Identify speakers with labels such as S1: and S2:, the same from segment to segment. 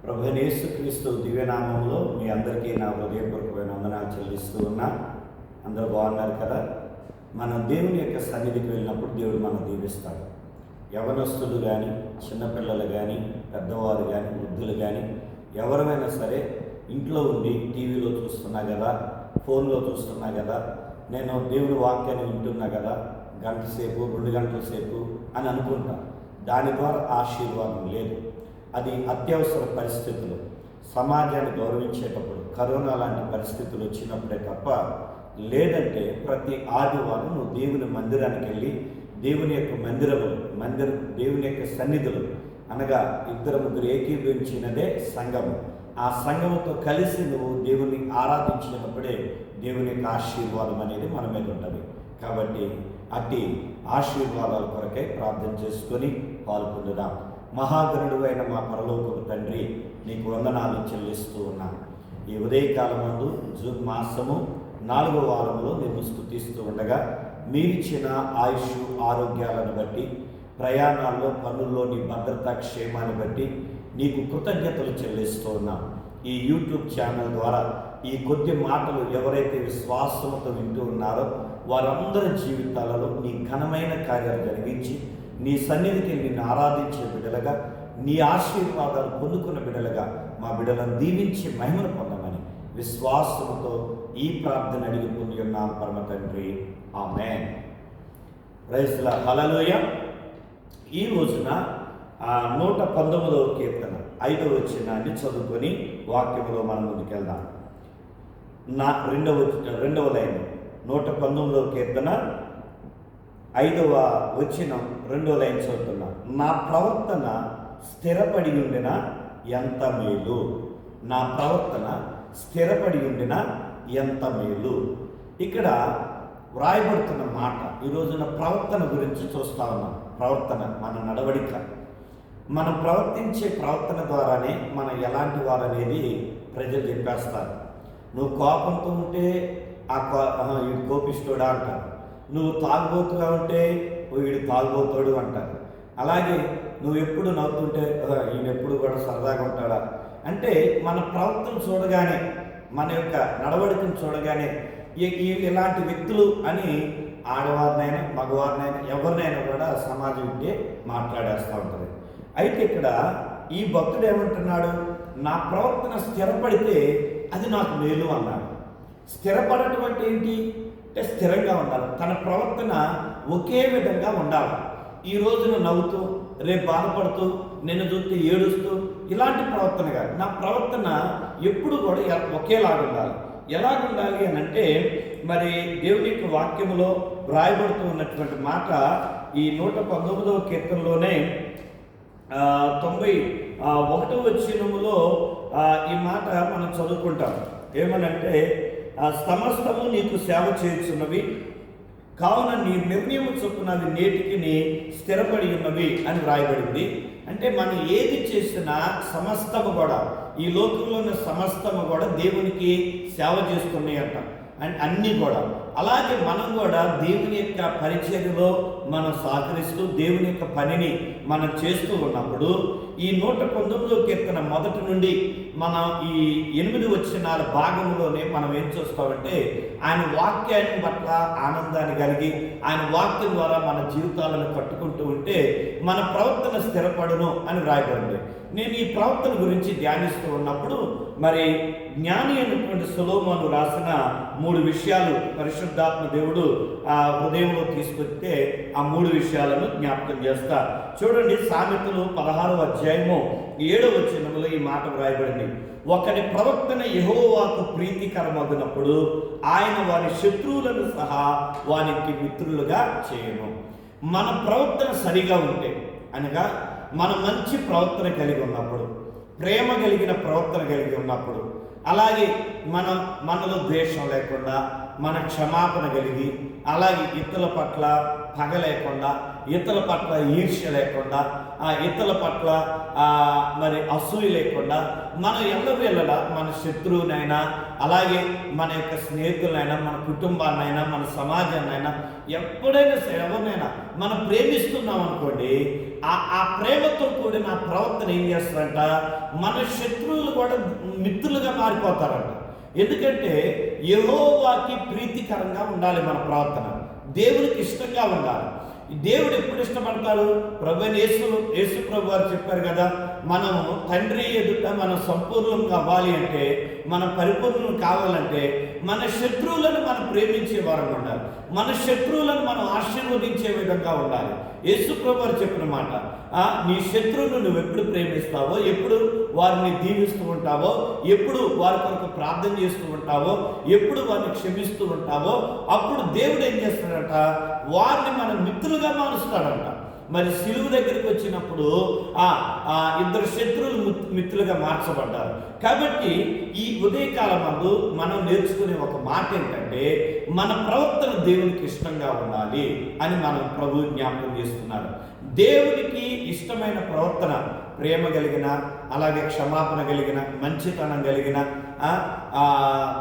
S1: ప్రభువైన యేసుక్రీస్తు దివ్యనామంలో మీ అందరికీ నా హృదయపూర్వకమైన వందనాలు చెల్లిస్తూ ఉన్నా. అందరూ బాగున్నారు కదా? మనం దేవుని యొక్క సన్నిధికి వెళ్ళినప్పుడు దేవుడు మనం దీవిస్తాడు. యవనస్తులు కానీ, చిన్నపిల్లలు కానీ, పెద్దవారు కానీ, వృద్ధులు కానీ, ఎవరైనా సరే ఇంట్లో ఉండి టీవీలో చూస్తున్నా కదా, ఫోన్లో చూస్తున్నా కదా, నేను దేవుని వాక్యాన్ని వింటున్నా కదా, గంట సేపు 2 గంటల సేపు అని అనుకుంటా. దాని ద్వారా ఆశీర్వాదం లేదు. అది అత్యవసర పరిస్థితులు, సమాజాన్ని గౌరవించేటప్పుడు, కరోనా లాంటి పరిస్థితులు వచ్చినప్పుడే తప్ప, లేదంటే ప్రతి ఆదివారం నువ్వు దేవుని మందిరానికి వెళ్ళి దేవుని యొక్క దేవుని యొక్క సన్నిధులు అనగా 2-3 ఏకీభవించినదే సంఘము. ఆ సంఘముతో కలిసి నువ్వు దేవుని ఆరాధించినప్పుడే దేవుని యొక్క ఆశీర్వాదం అనేది మన మీద ఉంటుంది. కాబట్టి అట్టి ఆశీర్వాదాల కొరకై ప్రార్థన చేసుకొని పాల్పొందుదాం. మహాగణుడు అయిన మా పరలోకపు తండ్రి, నీకు వందనాలు చెల్లిస్తూ ఉన్నాను. ఈ ఉదయకాలం ముందు జూన్ మాసము 4వ వారంలో నిన్ను స్తుతిస్తూ ఉండగా మీరిచ్చిన ఆయుష్ ఆరోగ్యాలను బట్టి, ప్రయాణాల్లో పనుల్లో నీ భద్రతా క్షేమాన్ని బట్టి నీకు కృతజ్ఞతలు చెల్లిస్తూ ఉన్నాం. ఈ యూట్యూబ్ ఛానల్ ద్వారా ఈ కొద్ది మాటలు ఎవరైతే విశ్వాసంతో వింటూ ఉన్నారో వారందరి జీవితాలలో నీ ఘనమైన కార్యాలు జరిగించి నీ సన్నిధికి నిన్ను ఆరాధించే బిడ్డలుగా, నీ ఆశీర్వాదాలు పొందుకున్న బిడ్డలుగా మా బిడ్డలను దీవించి మహిమను పొందమని విశ్వాసంతో ఈ ప్రార్థన అడిగి పొంది ఉన్నాం పరమ తండ్రి. ఆమేన్. Praise the Lord. హల్లెలూయా. ఈ రోజున 119వ కీర్తన 5వ వచనాన్ని చదువుకొని వాక్యంలో మనం ముందుకెళ్దాం. రెండవ లైన్ 119వ కీర్తన 5వ వచనం 2వ లైన్ చదువుతున్నా. నా ప్రవర్తన స్థిరపడి ఉండిన ఎంత మేలు, నా ప్రవర్తన స్థిరపడి ఉండిన ఎంత మేలు. ఇక్కడ వ్రాయబడుతున్న మాట ఈ రోజున ప్రవర్తన గురించి చూస్తా ఉన్నాం. ప్రవర్తన, మన నడవడిక, మనం ప్రవర్తించే ప్రవర్తన ద్వారానే మనం ఎలాంటి వారనేది ప్రజలు చెప్పేస్తారు. నువ్వు కోపంతో ఉంటే వీడు కోపిస్తోడా అంటారు. నువ్వు తాగుబోతుగా ఉంటే వీడు తాగుబోతాడు అంటారు. అలాగే నువ్వు ఎప్పుడు నవ్వుతుంటే ఈయన ఎప్పుడు కూడా సరదాగా ఉంటాడా అంటే, మన ప్రవర్తన చూడగానే, మన యొక్క నడవడికను చూడగానే ఇలాంటి వ్యక్తులు అని ఆడవారినైనా మగవారినైనా ఎవరినైనా కూడా సమాజం ఉంటే మాట్లాడేస్తూ ఉంటుంది. అయితే ఇక్కడ ఈ భక్తుడు ఏమంటున్నాడు? నా ప్రవర్తన స్థిరపడితే అది నాకు మేలు అన్నాడు. స్థిరపడటం అంటే ఏంటి అంటే స్థిరంగా ఉండాలి. తన ప్రవర్తన ఒకే విధంగా ఉండాలి. ఈ రోజున నవ్వుతూ రేపు బాధపడుతూ నిన్ను చూస్తే ఏడుస్తూ ఇలాంటి ప్రవర్తన కాదు. నా ప్రవర్తన ఎప్పుడు కూడా ఒకేలాగా ఉండాలి. ఎలాగుండాలి అని అంటే, మరి దేవుని యొక్క వాక్యములో వ్రాయబడుతూ ఉన్నటువంటి మాట ఈ 119వ కీర్తనలోనే 91వ వచనములో ఈ మాట మనం చదువుకుంటాం. ఏమనంటే, సమస్తము నీకు సేవ చేయుచున్నవి కావున నీ నిర్ణయము చొప్పున అవి నేటికి స్థిరపడి ఉన్నవి అని వ్రాయబడింది. అంటే మనం ఏది చేసినా సమస్తము కూడా, ఈ లోకంలో ఉన్న సమస్తము కూడా దేవునికి సేవ చేస్తున్నాయి అంట. అన్నీ కూడా అలాగే మనం కూడా దేవుని యొక్క పరిచర్యలో మనం సహకరిస్తూ దేవుని యొక్క పనిని మనం చేస్తూ ఉన్నప్పుడు ఈ 119వ కీర్తన మొదటి నుండి మనం ఈ 8 వచనాల భాగంలోనే మనం ఏం చూస్తామంటే, ఆయన వాక్యాన్ని పట్ల ఆనందాన్ని కలిగి ఆయన వాక్యం ద్వారా మన జీవితాలను కట్టుకుంటూ ఉంటే మన ప్రవర్తన స్థిరపడును అని వ్రాయబడింది. నేను ఈ ప్రవర్తన గురించి ధ్యానిస్తూ ఉన్నప్పుడు మరి జ్ఞాని అయినటువంటి సొలొమోను రాసిన 3 విషయాలు పరిశుద్ధాత్మ దేవుడు ఆ హృదయంలో తీసుకొస్తే ఆ 3 విషయాలను జ్ఞాపకం చేస్తా. చూడండి, సామెతలు 16వ అధ్యాయము 7వ వచనములో ఈ మాట వ్రాయబడింది. ఒకరి ప్రవర్తన యెహోవాకు ప్రీతికరమగునప్పుడు ఆయన వారి శత్రువులను సహా వారికి మిత్రులుగా చేయను. మన ప్రవర్తన సరిగా ఉంటే, అనగా మన మంచి ప్రవర్తన కలిగి ఉన్నప్పుడు, ప్రేమ కలిగిన ప్రవర్తన కలిగి ఉన్నప్పుడు, అలాగే మనలో ద్వేషం లేకుండా, మన క్షమాపణ కలిగి, అలాగే ఇతరుల పట్ల పగ లేకుండా ఇతరుల పట్ల ఈర్ష్య లేకుండా, ఇతరుల పట్ల మరి అసూయ లేకుండా, మనం ఎల్లవేళలా మన శత్రువునైనా, అలాగే మన యొక్క స్నేహితులైనా, మన కుటుంబాన్నైనా, మన సమాజాన్నైనా, ఎప్పుడైనా ఎవరినైనా మనం ప్రేమిస్తున్నాం అనుకోండి, ఆ ప్రేమతో కూడిన ప్రవర్తన ఏం చేస్తారంట, మన శత్రువులు కూడా మిత్రులుగా మారిపోతారంట. ఎందుకంటే యెహోవాకి ప్రీతికరంగా ఉండాలి మన ప్రవర్తన, దేవునికి ఇష్టంగా ఉండాలి. దేవుడు ఎప్పుడు ఇష్టపడతాడు? యేసు ప్రభు వారు చెప్పారు కదా, మనము తండ్రి ఎదుట మనం సంపూర్ణంగా అవ్వాలి అంటే, మనం పరిపూర్ణం కావాలంటే మన శత్రువులను మనం ప్రేమించే వారంగా ఉండాలి, మన శత్రువులను మనం ఆశీర్వదించే విధంగా ఉండాలి. యేసు ప్రభు వారు చెప్పిన మాట, నీ శత్రువును నువ్వు ఎప్పుడు ప్రేమిస్తావో, ఎప్పుడు వారిని దీవిస్తూ ఉంటావో, ఎప్పుడు వారి కొరకు ప్రార్థన చేస్తూ ఉంటావో, ఎప్పుడు వారిని క్షమిస్తూ ఉంటావో, అప్పుడు దేవుడు ఏం చేస్తాడంట, వారిని మన మిత్రులుగా మారుస్తాడంట. మరి సిలువ దగ్గరికి వచ్చినప్పుడు ఇద్దరు శత్రువులు మిత్రులుగా మార్చబడ్డారు. కాబట్టి ఈ ఉదయకాలం మందు మనం నేర్చుకునే ఒక మాట ఏంటంటే, మన ప్రవర్తన దేవునికి ఇష్టంగా ఉండాలి అని మనం ప్రభు జ్ఞాపకం చేస్తున్నారు. దేవునికి ఇష్టమైన ప్రవర్తన ప్రేమ కలిగిన, అలాగే క్షమాపణ కలిగిన, మంచితనం కలిగిన,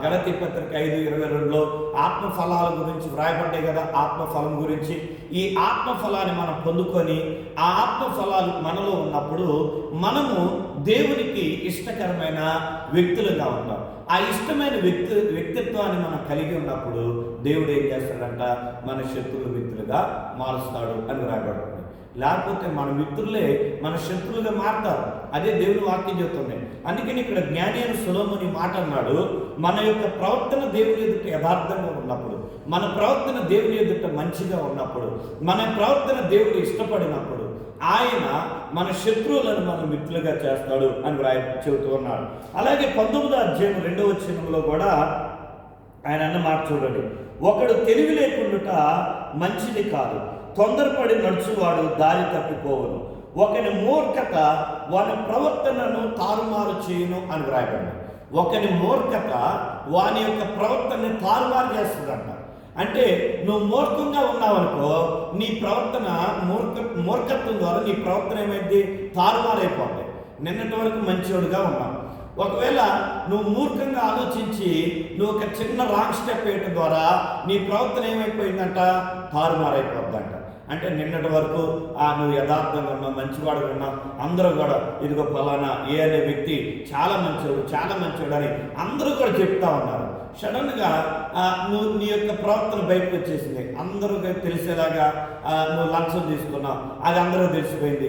S1: గలతీ పత్రిక 5:22లో ఆత్మఫలాల గురించి వ్రాయబడ్డాయి కదా, ఆత్మఫలం గురించి. ఈ ఆత్మఫలాన్ని మనం పొందుకొని ఆ ఆత్మఫలాలు మనలో ఉన్నప్పుడు మనము దేవునికి ఇష్టకరమైన వ్యక్తులుగా ఉంటాం. ఆ ఇష్టమైన వ్యక్తిత్వాన్ని మనం కలిగి ఉన్నప్పుడు దేవుడు ఏం చేస్తాడంట, మన శత్రువుల వ్యక్తులుగా మారుస్తాడు అని వ్రాయబడుతుంది. లేకపోతే మన మిత్రులే మన శత్రువులుగా మారుతారు. అదే దేవుని వాక్యం చెబుతుంది. అందుకని ఇక్కడ జ్ఞాని అయిన సొలొమోను మాట అన్నాడు, మన యొక్క ప్రవర్తన దేవుని ఎదుట యథార్థంగా ఉన్నప్పుడు, మన ప్రవర్తన దేవుని ఎదుట మంచిగా ఉన్నప్పుడు, మన ప్రవర్తన దేవుడు ఇష్టపడినప్పుడు ఆయన మన శత్రువులను మన మిత్రులుగా చేస్తాడు అని చెబుతూ ఉన్నాడు. అలాగే 19వ అధ్యాయం 2వ వచనంలో కూడా ఆయన అన్న మాట చూడండి, ఒకడు తెలివి లేకుండుట మంచిది కాదు, తొందరపడి నడుచువాడు దారి తప్పిపోవును, ఒకని మూర్ఖత వాని ప్రవర్తనను తారుమారు చేయును అని వ్రాయబడింది. ఒకని మూర్ఖత వాని యొక్క ప్రవర్తనని తారుమారు చేస్తుందంట. అంటే నువ్వు మూర్ఖంగా ఉన్నావనుకో, నీ ప్రవర్తన మూర్ఖత్వం ద్వారా నీ ప్రవర్తన ఏమైంది, తారుమారైపోతాయి. నిన్నటి వరకు మంచివాడుగా ఉన్నావు, ఒకవేళ నువ్వు మూర్ఖంగా ఆలోచించి నువ్వు ఒక చిన్న రాంగ్ స్టెప్ వేయటం ద్వారా నీ ప్రవర్తన ఏమైపోయిందంట, తారుమారైపోద్దంట. అంటే నిన్నటి వరకు నువ్వు యథార్థంగా ఉన్నావు, మంచివాడు ఉన్నావు, అందరూ కూడా ఇదిగో ఫలానా అనే వ్యక్తి చాలా మంచివాడు అని అందరూ కూడా చెప్తా ఉన్నారు. సడన్గా నువ్వు నీ యొక్క ప్రవర్తన బయటకు వచ్చేసింది, అందరూ తెలిసేలాగా నువ్వు లంచం తీసుకున్నావు, అది అందరూ తెలిసిపోయింది.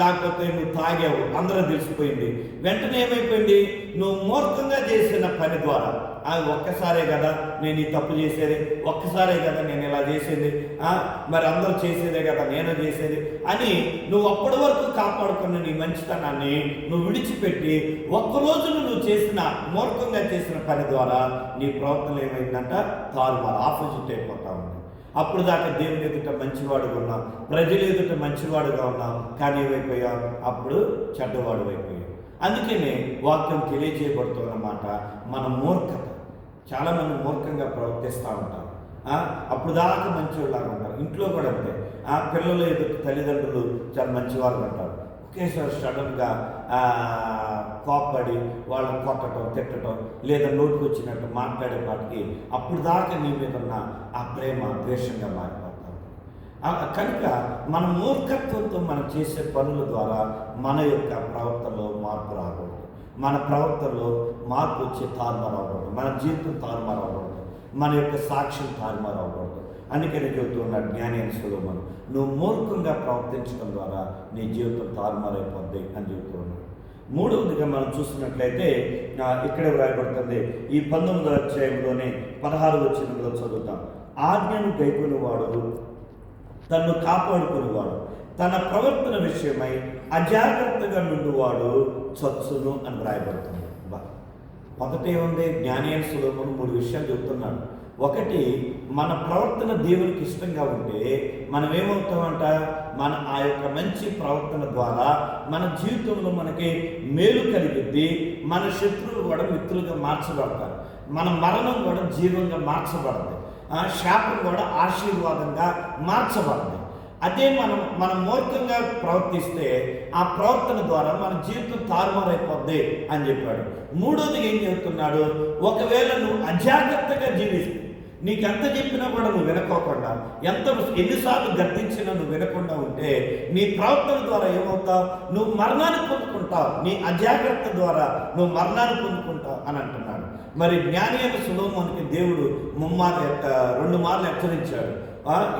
S1: లేకపోతే నువ్వు తాగావు, అందరూ తెలిసిపోయింది. వెంటనే ఏమైపోయింది, నువ్వు మూర్ఖంగా చేసిన పని ద్వారా, ఒక్కసారే కదా నేను ఈ తప్పు చేసేది, ఒక్కసారే కదా నేను ఇలా చేసేది, మరి అందరూ చేసేదే కదా నేను చేసేది అని నువ్వు అప్పటి వరకు కాపాడుకున్న నీ మంచితనాన్ని నువ్వు విడిచిపెట్టి ఒక్కరోజు నువ్వు చేసిన మూర్ఖంగా చేసిన పని ద్వారా నీ ప్రవర్తన ఏమైందంట, తారుమారు, ఆపోజిట్ అయిపోతా ఉంది. అప్పుడు దాకా దేవుని ఎదుట మంచివాడుగా ఉన్నావు, ప్రజల ఎదుట మంచివాడుగా ఉన్నావు, కానీ ఏమైపోయావు, అప్పుడు చెడ్డవాడు అయిపోయావు. అందుకనే వాక్యం తెలియజేయబడుతున్నమాట, మన మూర్ఖత. చాలామంది మూర్ఖంగా ప్రవర్తిస్తూ ఉంటారు, అప్పుడు దాకా మంచివాళ్ళలాగా ఉంటారు. ఇంట్లో కూడా అంతే, పిల్లలు ఎదుటి తల్లిదండ్రులు చాలా మంచివాళ్ళు ఉంటారు, ఒకేసారి సడన్గా కోప్పడి వాళ్ళని కొట్టడం, తిట్టడం, లేదా నోటికి వచ్చినట్టు మాట్లాడేపాటికి అప్పుడు దాకా నీ మీద ఉన్న ఆ ప్రేమ ద్వేషంగా మారిపోతాం. కనుక మన మూర్ఖత్వంతో మనం చేసే పనుల ద్వారా మన యొక్క ప్రవర్తనలో మార్పు రాకూడదు, మన ప్రవర్తనలో మార్పు వచ్చి తారుమారు అవ్వకూడదు, మన జీవితం తారుమారు అవ్వకూడదు, మన యొక్క సాక్ష్యం తారుమారు అవ్వకూడదు. అందుకని చెబుతూ ఉన్నాడు జ్ఞాని అయిన సొలొమోను, నువ్వు మూర్ఖంగా ప్రవర్తించడం ద్వారా నీ జీవితం తారుమారైపోద్ది అని చెబుతూ ఉన్నాడు. మూడవదిగా మనం చూసినట్లయితే ఇక్కడే వ్రాయబడుతుంది, ఈ 19వ అధ్యాయంలోనే 16వ వచనంలో చదువుతాం, ఆజ్ఞను గైకొనేవాడు తన్ను కాపాడుకునేవాడు, తన ప్రవర్తన విషయమై అజాగ్రత్తగా నుండివాడు చచ్చును అని వ్రాయబడుతుంది. మొదటే ఉంది, జ్ఞాని అయిన సొలొమోను 3 విషయాలు చెబుతున్నాడు. ఒకటి, మన ప్రవర్తన దేవునికి ఇష్టంగా ఉంటే మనం ఏమవుతామంట, మన ఆ యొక్క మంచి ప్రవర్తన ద్వారా మన జీవితంలో మనకి మేలు కలిగిద్ది, మన శత్రువులు కూడా మిత్రులుగా మార్చబడతారు, మన మరణం కూడా జీవంగా మార్చబడుతుంది, శాపం కూడా ఆశీర్వాదంగా మార్చబడుతుంది. అదే మనం మూర్ఖంగా ప్రవర్తిస్తే ఆ ప్రవర్తన ద్వారా మన జీవితం తారుమారైపోద్ది అని చెప్పాడు. మూడోది ఏం చెప్తున్నాడు, ఒకవేళ నువ్వు అజాగ్రత్తగా జీవిస్తే, నీకు ఎంత చెప్పినా కూడా నువ్వు వినకోకుండా, ఎన్నిసార్లు గర్తించినా నువ్వు వినకుండా ఉంటే నీ ప్రవర్తన ద్వారా ఏమవుతావు, నువ్వు మరణాన్ని పొందుకుంటావు. నీ అజాగ్రత్త ద్వారా నువ్వు మరణాన్ని పొందుకుంటావు అని అంటున్నాడు. మరి జ్ఞాని అయిన సొలొమోనుకి దేవుడు 2 మార్లు హెచ్చరించాడు.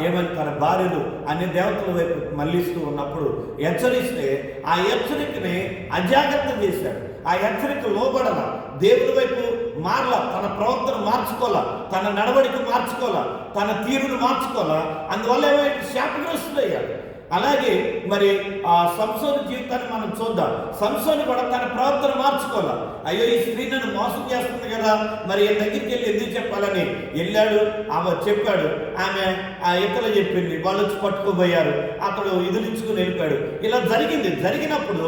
S1: ఏమని, తన భార్యలు అన్ని దేవతల వైపు మళ్లిస్తూ ఉన్నప్పుడు హెచ్చరిస్తే ఆ హెచ్చరికని అజాగ్రత్త చేశాడు. ఆ హెచ్చరిక లోబడాల, దేవుని వైపు మారలా, తన ప్రవర్తన మార్చుకోవాలా, తన నడవడిక మార్చుకోవాలా, తన తీరును మార్చుకోవాలా. అందువల్ల ఏమైనా శాపగ్రస్తుడయ్యాడు. అలాగే మరి ఆ సంసోను జీవితాన్ని మనం చూద్దాం. సంసోను కూడా తన ప్రవర్తన మార్చుకోవాలి. అయ్యో, ఈ స్త్రీ నన్ను మోసం చేస్తుంది కదా, మరి ఈయన దగ్గరికి వెళ్ళి ఎందుకు చెప్పాలని వెళ్ళాడు. ఆమె చెప్పాడు, ఆమె ఆ ఇతరులు చెప్పింది, వాళ్ళు వచ్చి పట్టుకోబోయారు, అతడు ఇదిలించుకుని వెళ్ళిపోయాడు. ఇలా జరిగినప్పుడు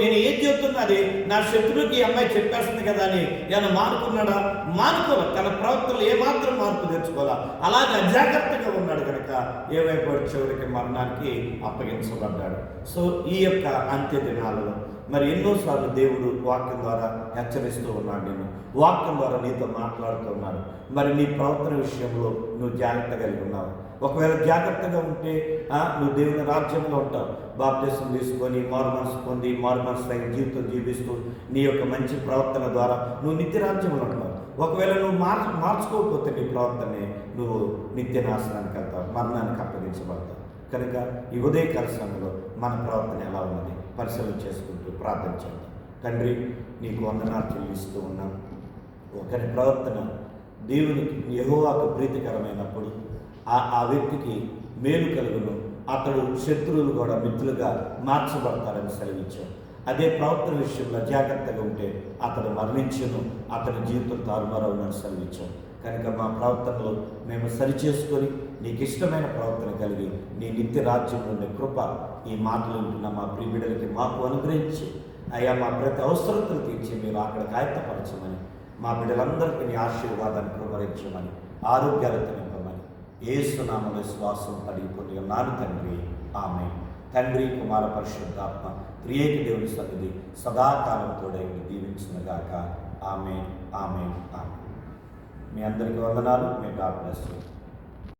S1: నేను ఏం చెప్తున్నా, అది నా శత్రువుకి ఈ అమ్మాయి చెప్పేస్తుంది కదా అని ఏమైనా మానుకున్నాడా? మానుకోవాలి. తన ప్రవర్తనలు ఏమాత్రం మార్పు తెచ్చుకోవాలా. అలాగే అజాగ్రత్తగా ఉన్నాడు కనుక ఏమైపోయాడు, చివరికి మరణానికి అప్పగించబడ్డాడు. సో ఈ యొక్క అంత్య దినాలలో మరి ఎన్నోసార్లు దేవుడు వాక్యం ద్వారా హెచ్చరిస్తూ ఉన్నాడు. నేను వాక్యం ద్వారా నీతో మాట్లాడుతున్నాడు. మరి నీ ప్రవర్తన విషయంలో నువ్వు జాగ్రత్త కలిగి ఉన్నావు. ఒకవేళ జాగ్రత్తగా ఉంటే నువ్వు దేవుని రాజ్యంలో ఉంటావు. బాప్తిసం తీసుకొని మారుమనసు పొంది మారుమనసు జీవితం జీవిస్తూ నీ యొక్క మంచి ప్రవర్తన ద్వారా నువ్వు నిత్య రాజ్యంలో ఉంటావు. ఒకవేళ నువ్వు మార్చుకోకపోతే నీ ప్రవర్తనే నువ్వు నిత్య నాశనానికి వెళ్తావు, మరణానికి అప్పగించబడతావు. కనుక ఈ ఉదయకాల సమయంలో మన ప్రవర్తన ఎలా ఉన్నది పరిశీలన చేసుకుంటూ ప్రార్థన చేద్దాం. తండ్రి, నీకు వందనాలు చెల్లిస్తూ ఉన్నాం. ఒకరి ప్రవర్తన దేవునికి యెహోవాకు ప్రీతికరమైనప్పుడు ఆ వ్యక్తికి మేలు కలుగును, అతడు శత్రువులు కూడా మిత్రులుగా మార్చబడతారని సెలవించాం. అదే ప్రవర్తన విషయంలో జాగ్రత్తగా ఉంటే అతడు మరణించును, అతని జీవితం తారుమారవునని సెలవించాం. కనుక మా ప్రవర్తనలో మేము సరిచేసుకొని నీకు ఇష్టమైన ప్రవర్తన కలిగి నీ నిత్య రాజ్యంలోని కృప ఈ మాటలు ఉంటున్న మా ప్రియబిడ్డలకి మాకు అనుగ్రహించి, అయ్యా మా ప్రతి అవసరతలు తీర్చి మీరు అక్కడికి ఆయత్తపరచమని, మా బిడ్డలందరికీ నీ ఆశీర్వాదాన్ని కుమరించమని, ఆరోగ్యాలతో నింపమని యేసు నామములో విశ్వాసం అడిగిపోయి ఉన్నాను తండ్రి. ఆమేన్. తండ్రి, కుమార, పరిశుద్ధాత్మ త్రియేక దేవుని సన్నిధి సదాకాలం తోడై దీవించునుగాక. ఆమేన్, ఆమేన్, ఆమేన్. మీ అందరికీ వందనాలు. మీ గాడ్ బ్లెస్ యు.